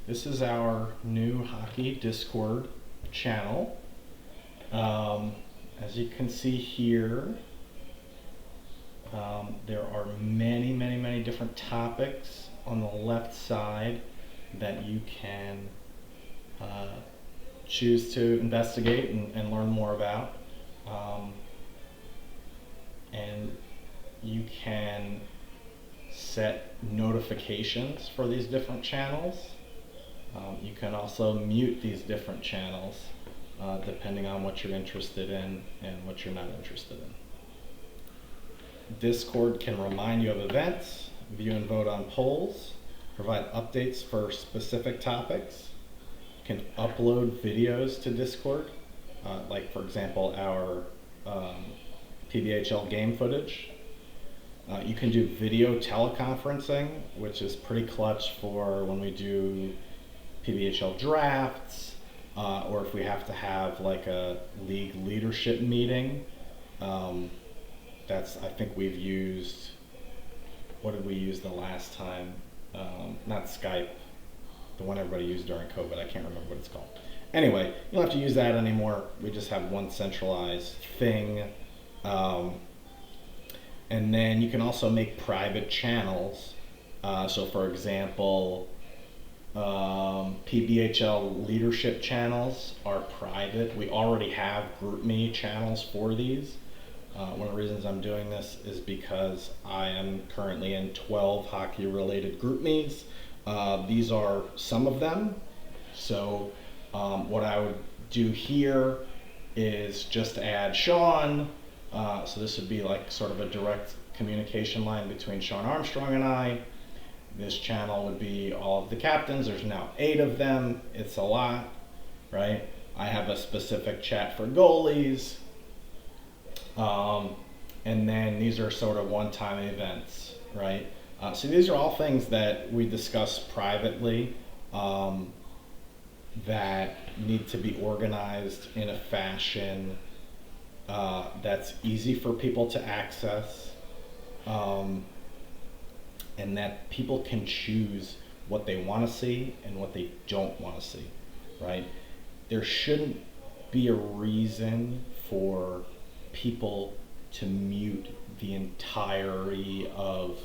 This is our new hockey Discord channel. As you can see here, there are many different topics on the left side that you can choose to investigate and learn more about. And you can set notifications for these different channels. You can also mute these different channels depending on what you're interested in and what you're not interested in. Discord can remind you of events, view and vote on polls, provide updates for specific topics. You can upload videos to Discord, like for example our PBHL game footage. You can do video teleconferencing, which is pretty clutch for when we do PBHL drafts, or if we have to have like a league leadership meeting. I think we've used, what did we use the last time? Not Skype, the one everybody used during COVID. I can't remember what it's called. Anyway, you don't have to use that anymore. We just have one centralized thing. And then you can also make private channels. So for example, PBHL leadership channels are private. We already have GroupMe channels for these. One of the reasons I'm doing this is because I am currently in 12 hockey related GroupMes. These are some of them. So what I would do here is just add Sean. So this would be like sort of a direct communication line between Sean Armstrong and I. This channel would be all of the captains. There's now 8 of them. It's a lot, right? I have a specific chat for goalies. And then these are sort of one-time events, right? So these are all things that we discuss privately that need to be organized in a fashion that's easy for people to access, and that people can choose what they want to see and what they don't want to see, right? There shouldn't be a reason for people to mute the entirety of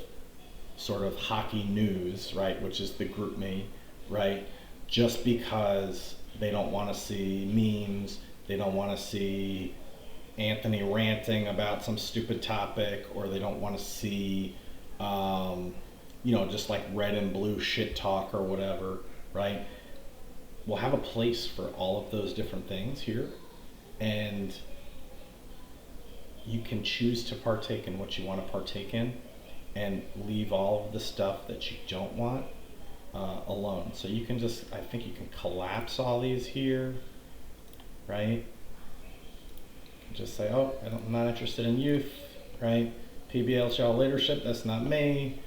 sort of hockey news, right, which is the GroupMe, right, just because they don't want to see memes, they don't want to see Anthony ranting about some stupid topic, or they don't want to see just like red and blue shit talk or whatever, right? We'll have a place for all of those different things here, and you can choose to partake in what you want to partake in and leave all of the stuff that you don't want alone. So you can just, I think you can collapse all these here, right? Just say, oh, I'm not interested in youth, right? PBHL leadership, that's not me.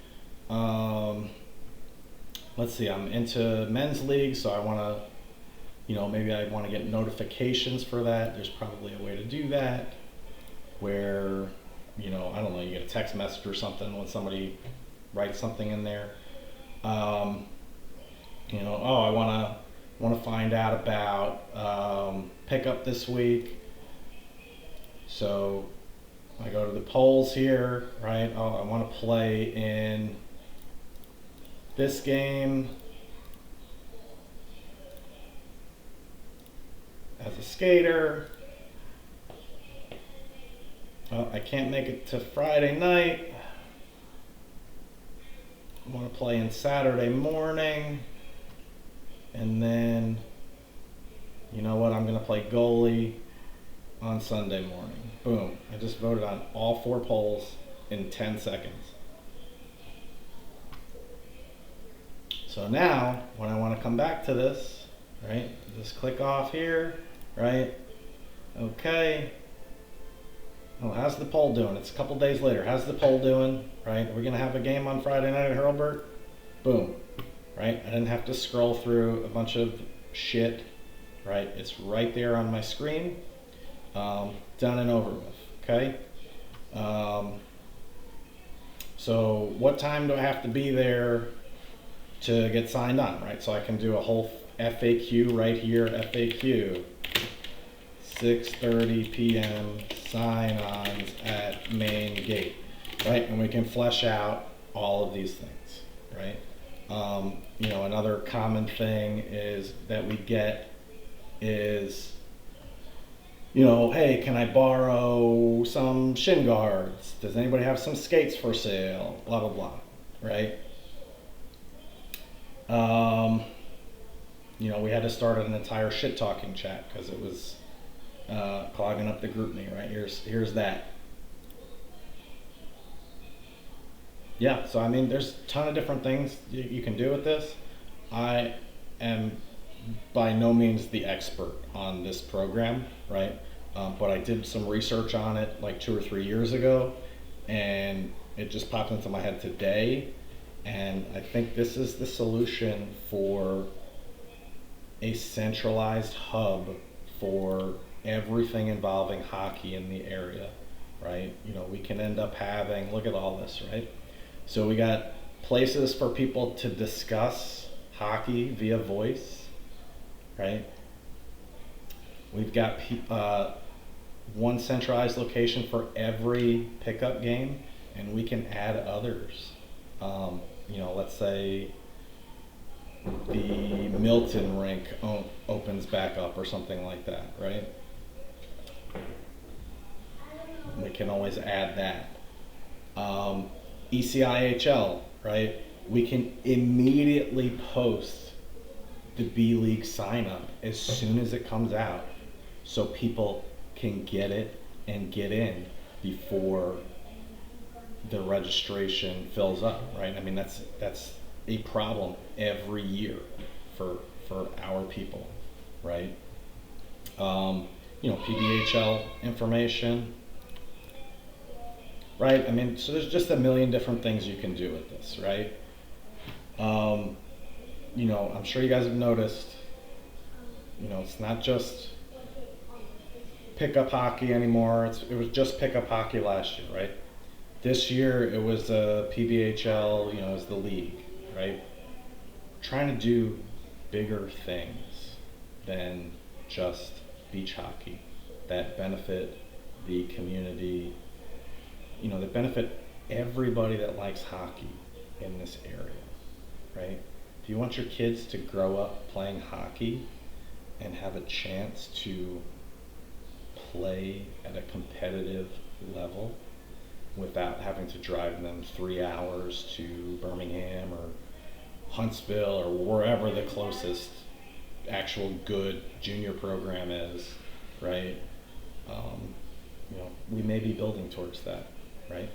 Let's see, I'm into men's league, so I want to, maybe I want to get notifications for that. There's probably a way to do that where, I don't know, you get a text message or something when somebody writes something in there. Oh, I want to find out about pickup this week. So I go to the polls here, right? Oh, I want to play in this game as a skater. Oh, I can't make it to Friday night. I want to play in Saturday morning. And then, you know what? I'm going to play goalie on Sunday morning. Boom. I just voted on all 4 polls in 10 seconds. So now, when I want to come back to this, right, just click off here, right? Okay. Well, how's the poll doing? It's a couple days later. How's the poll doing, right? Are we going to have a game on Friday night at Hurlburt? Boom, right? I didn't have to scroll through a bunch of shit, right? It's right there on my screen. Done and over with, okay? So what time do I have to be there to get signed on, right? So I can do a whole FAQ right here, FAQ, 6:30 p.m. sign-ons at main gate, right? And we can flesh out all of these things, right? You know, another common thing is that we get is, you know, hey, can I borrow some shin guards? Does anybody have some skates for sale? Blah, blah, blah, right? You know, we had to start an entire shit talking chat because it was clogging up the group me, right? Here's that. Yeah, so I mean, there's a ton of different things you can do with this. I am by no means the expert on this program, right? But I did some research on it like 2 or 3 years ago, and it just popped into my head today. And I think this is the solution for a centralized hub for everything involving hockey in the area, right? You know, we can end up having, look at all this, right? So we got places for people to discuss hockey via voice, right? We've got one centralized location for every pickup game, and we can add others. You know, let's say the Milton rink opens back up or something like that, right? We can always add that. ECIHL, right? We can immediately post the B League sign up as soon as it comes out so people can get it and get in before the registration fills up, right? I mean, that's a problem every year for our people, right? You know, PBHL information, right? I mean, so there's just a million different things you can do with this, right? You know, I'm sure you guys have noticed, you know, it's not just pickup hockey anymore. It was just pickup hockey last year, right? This year it was PBHL, you know, as the league, right? We're trying to do bigger things than just beach hockey that benefit the community, you know, that benefit everybody that likes hockey in this area, right? If you want your kids to grow up playing hockey and have a chance to play at a competitive level without having to drive them 3 hours to Birmingham or Huntsville or wherever the closest actual good junior program is, right? You know, we may be building towards that, right?